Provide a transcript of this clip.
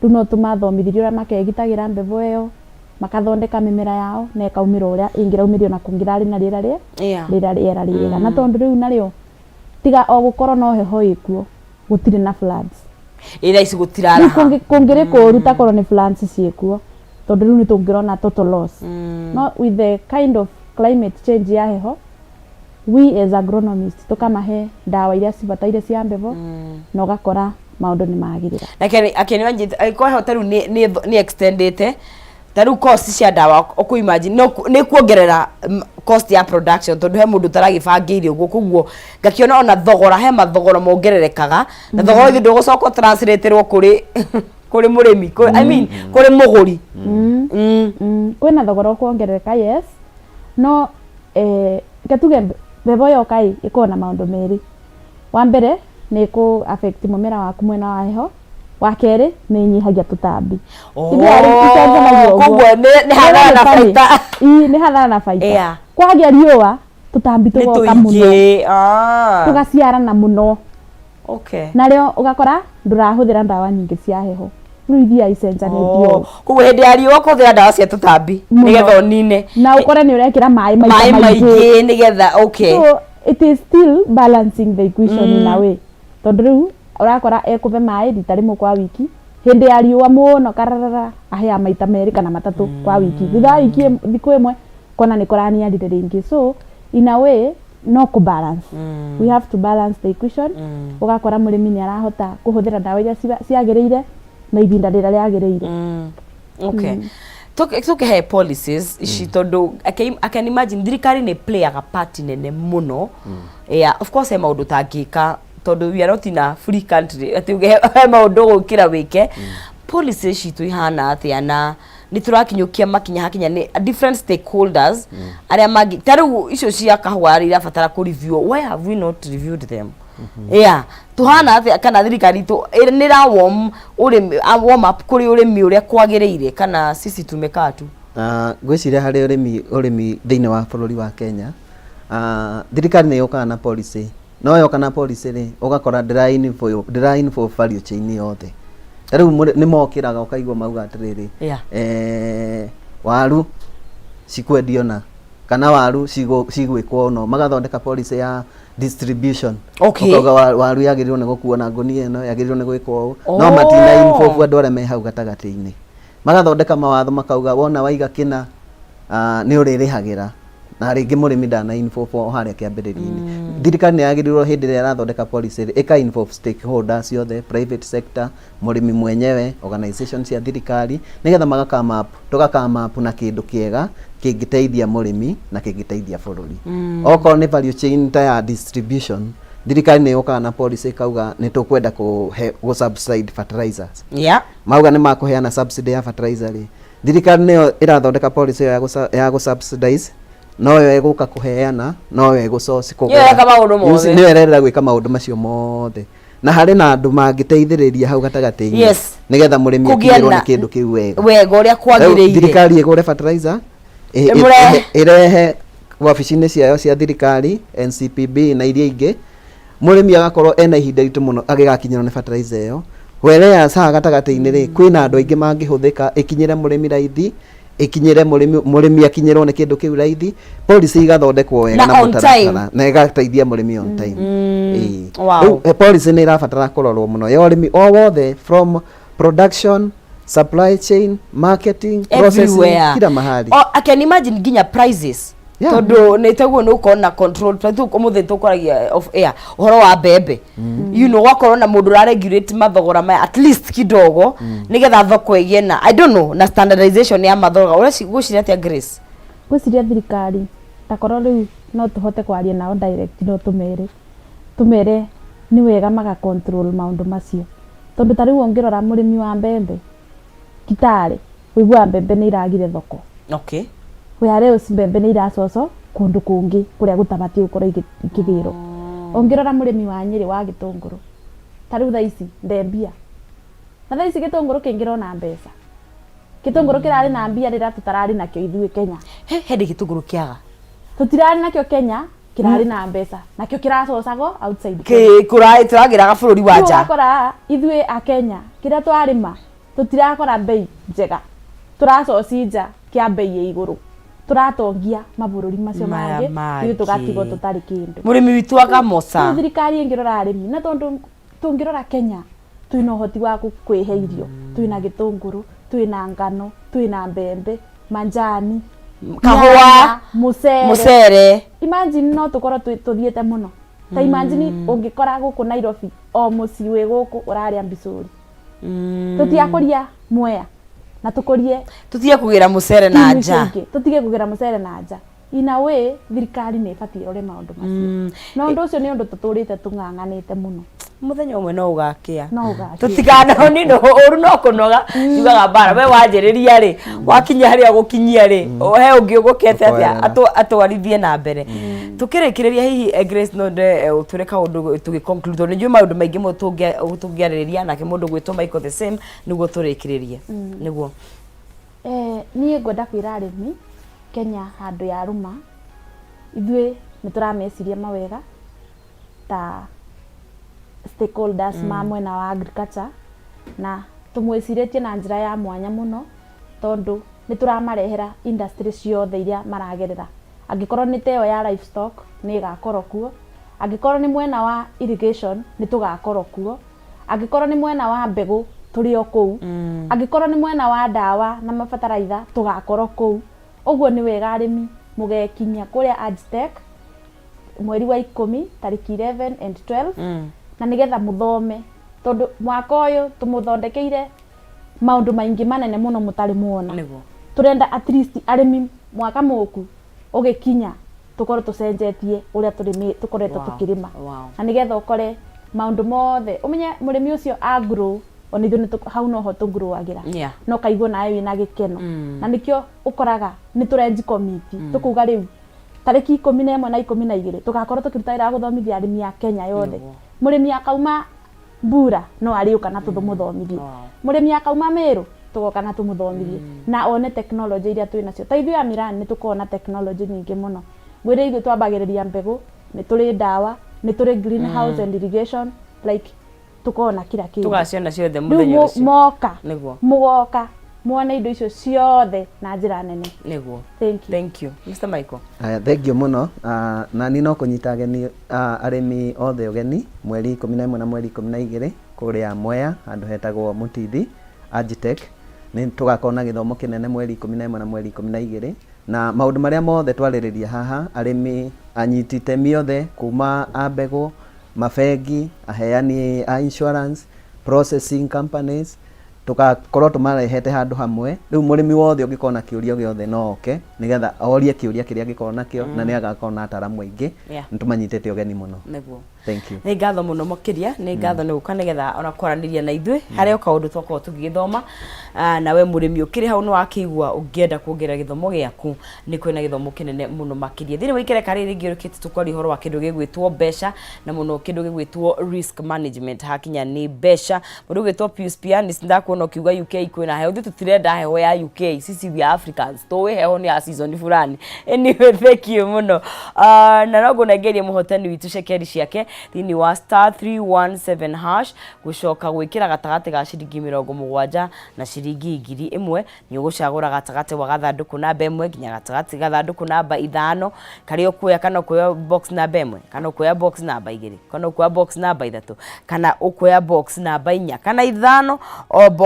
riu no tumathomithirie uria makegitagira mbevo iyo makathondeka mimera yao na ikaumira uria ingiraumirio na kungirari na riera riega na tondu riu nario tiga o gukoro no heho ikuo gutire na floods ira ici gutirara kungire kuruta korwo ni floods ciekuo tondu riu ni tungirona total loss no with the kind of climate change ya heho we as agronomists tukamahe dawa iria cibataire cia mbevo no gakora maundu ni magirira akeni wanjite ko hoteru ni extendete taru cost cia dawa oku imagine ni kuongerera cost ya production tondu he mundu taragibangire uguo kuguo ngakiona ona thogora he mathogora mongererekaga na thogora ithu ndugucoka translaterwo kuri murimi I mean kuri muguri kwina thogora kuongerereka yes no gatuge bebo yo kai ikona maundu meri wa mbere ni ku affect mumera waku mwena wa heho wa keri ni nyihagia tutambi kuguo ni hadhara na faida ni hadhara na faida kwagia riua tutambi tugoka muno tugaciarana muno na rio ugakora ndurahuthira ndawa nyingi cia heho ruithia icenjanitio kuguo hindi ya riua kuthira ndawa cia tutambi nigetha onine na ukore ni urekira mai maingi nigetha so it is still balancing the equation in a way tondu riu urakora ekuve mai rita rimwe kwa wiki hindi ya riua muno kararara ahia maita meri kana matatu kwa wiki thutha wiki thiku imwe kona ni kuraniarire ringi so in a way no ku balance we have to balance the equation ugakora murimi ni arahota kuhuthira ndawa iria ciagiriire na ibinda rira riagiriire tukihe policies ici tondu I can imagine thirikari ni play a part nene muno of course he maundu tangika tondu we are not in a free country ati he maundu gukira wike policies citu ihana atia na ni turakinyukia makinya hakinya ni different stakeholders aria magi taru icio cia kahwari ira fatara ku review why have we not reviewed them tuhana atia kana thirikari tu ni ra warm up kuri urimi uria kwagiriire kana sisi tumekatu gwiciria hari urimi thiini wa bururi wa Kenya thirikari ni yoka na policy no yoka na policy ri ugakora drying for value chain yothe riu ni mokiraga ukaigwa mauga atiriri waru cikwendio na kana waru cigwikwo no magathondeka policy ya distribution ukauga waru yagirirwo ni gukuo na ngunia ino yagirirwo ni gwikwo no matina info andu aria me hau gatagati-ini magathondeka mawatho makauga wona waiga kina ni uririhagira na ringi murimi ndana info haria kiambiriria-ini thirikari ni yagirirwo hindi ria arathondeka policy ika involve stakeholders yothe private sector murimi mwenyewe organizations cia thirikari nigetha tugakama na kindu kiega kingiteithia murimi na kingiteithia bururi okorwo ni value chain ta ya distribution thirikari ni yoka na policy kauga ni tukwenda ku subsidy fertilizers mauga ni makuheana subsidy ya fertilizer thirikari ni irathondeka policy ya gu subsidize no yo eguka kuheana no yo egucoci kugura ni erera gwika maundu macio mothe na hari na andu mangiteithiriria hau gatagati-ini nigetha murimi akirwo ni kindu kiu wega uria kwagiriire thirikari igure fertilizer irehe wabici-ini ciayo cia thirikari NCPB na iria ingi murimi agakorwo ena ihinda ritu muno agigakinyirwo ni fertilizer iyo were sa gatagati-ini ri kwina andu aingi mangihuthika ikinyire murimi raithi ikinyire murimi akinyirwo ni kindu kiu raithi policy igathondekwo wega na mutaratara na igateithia murimi on time policy ni irabatara kurorwo muno ya urimi o wothe from production supply chain marketing processing kila mahali I can imagine ginya prices tondu ni taguo no kona control tu kumuthe tukoragia of air uhoro wa bebe you know wakorwo na mundu ra regulate mathogora ma at least kidogo nigetha thoko igena I don't know na standardization ya mathogora ura guciria atia Grace guciria thirikari takorwo riu no tuhote kwaria nao direct no tumere ni wega maga control maundu macio tondu tari wongirora murimi wa mbembe Kitale wigua mbembe ni iragire thoko wehare usimbembe ni iracoco kundu kungi kuria gutabati ukora ikigiro ongirora murimi wa Nyeri wa Gitunguru tari ici ndembia na ici Gitunguru kingiro na mbeca Gitunguru kirari na mbia rira tutarari nakyo ithuĩ Kenya hindi Gitunguru kiaga tutirari nakyo Kenya kirari na mbeca nakio kiracocagwo outside turagiraga bururi wa nja akora ithue a Kenya kira twarima tutirakora bei njega turacoci nja kia bei ya iguru turatongia mabururi macio mangi ithu tugatigo tutari kindu murimi witu akamoca thirikari ingirora arimi na tondu tungirora Kenya twina uhoti wa kwihe irio twina gitunguru twina ngano twina mbembe manjani kahua musere imagine no tukoro tuthiete muno ta imagine ungikora guku Nairobi o muci wi guku uraria mbicuri tutiakuria Mwea na tukurie tutige kugira musere na nja tutige kugira musere na nja ina we thirikari ni ibatie rore maundu macio no ndu ucio ni undu tuturite tung'ang'anite muno muthenya umwe no ugakia tutikana nino uru no kunoga yugaga bara we wanjiriria ri wakinya haria gukinyia ri he ungi ugukete atia atwarithie na mbere tukirikireria hihi Grace Nonde utureka undu tugiconclude ni juma undu maingi mutungiariria nake mundu gwitwo Michael the same niguo turikiririe niguo nie ngwenda kwira arimi Kenya handu ya ruma ithue niturameciria mawega ta stakeholders ma mwena wa agriculture na tumwiciretie na njira ya mwanya muno tondu nituramarehera industry ciothe iria maragerera angikorwo ni teo ya livestock ni gakorwo kuo angikorwo ni mwena wa irrigation ni tugakorwo kuo angikorwo ni mwena wa mbegu turi o kuu angikorwo ni mwena wa dawa na mafataraitha tugakorwo kuu uguo ni wega arimi mugekinya kuria Agtech mweri wa 10 tariki 11 and 12 na nigetha muthome tondu mwaka uyu tumuthondekeire maundu maingi manene muno mutari muona turenda at least arimi mwaka muku ugikinya tukorwo tucenjetie uria tukoretwo tukirima na nigetha ukore maundu mothe umenye murimi ucio agrow oni thune hau no ho tunguruagira no kaigwo nawe wina gikeno na nikio ukoraga ni turenji committee tukuga riu tariki 11 na 12 tugakorwo tukirutaira guthomithia arimi ya Kenya yothe murimi akauma Mbura no ariuka na tuthumuthomithie murimi akauma Meru tugoka na tumuthomithie na one technology iria twinacio ta ithuĩ Amirani ni tukona technology nyingi muno gwire ithuĩ twambagiriria mbegu ni turi dawa ni turi greenhouse and irrigation like tukona kila kindu tugaciona ciothe muthenya ucio moka mugoka muone indo icio ciothe na njira nene niguo thank you Mr Michael thank you muno na ni no kunyita ageni arimi othe ugeni mweri 11 na mweri 12 kuria Mwea handu hetagwo Mutithi Agtech ni tugakona githomo kinene mweri 11 na mweri 12 na maundu maria mothe twaririria haha arimi anyitite miothe kuma ambegu mabengi aheani a insurance processing companies tugakorwo tumarehete handu hamwe riu murimi wothe ungikona kiuria giothe no oke nigetha orie kiuria kiria angikona nakio na ni agakona ataramu aingi nitumanyitete ugeni muno niguo thank you ni ngatho muno makiria ni ngatho ni guka nigetha ona kwaraniria na ithuĩ haria kaundu twakorwo tugigithoma na we murimi ukiri hau no akigwa ungienda kuongerera githomo giaku ni kwina githomo kinene muno makiria thini wikire kariri ngiurikite tukwari horo wa kindu gigwitwo besha na muno kindu gigwitwo risk management hakinya ni besha mundu gitwo Pius Pianis ndakuona ukiuga UK kwina heho ithuĩ tutirenda heho ya UK sisi we Africans tuwe heho ni ya season fulani anyway thank you muno na nogo negerie muhotani witu shekeri ciake thini wa *317 hash gucoka gwikira gatagate ga ciringi 70 na ciringi 1000 ni ugucagura gatagate wa gathanduku namba 1 nginya gatagate gathanduku namba 5 kari ukuya kana ukuya box namba 1 kana ukuya box namba 2 kana ukuya box namba 3 kana ukuya box namba 4 kana 5 o box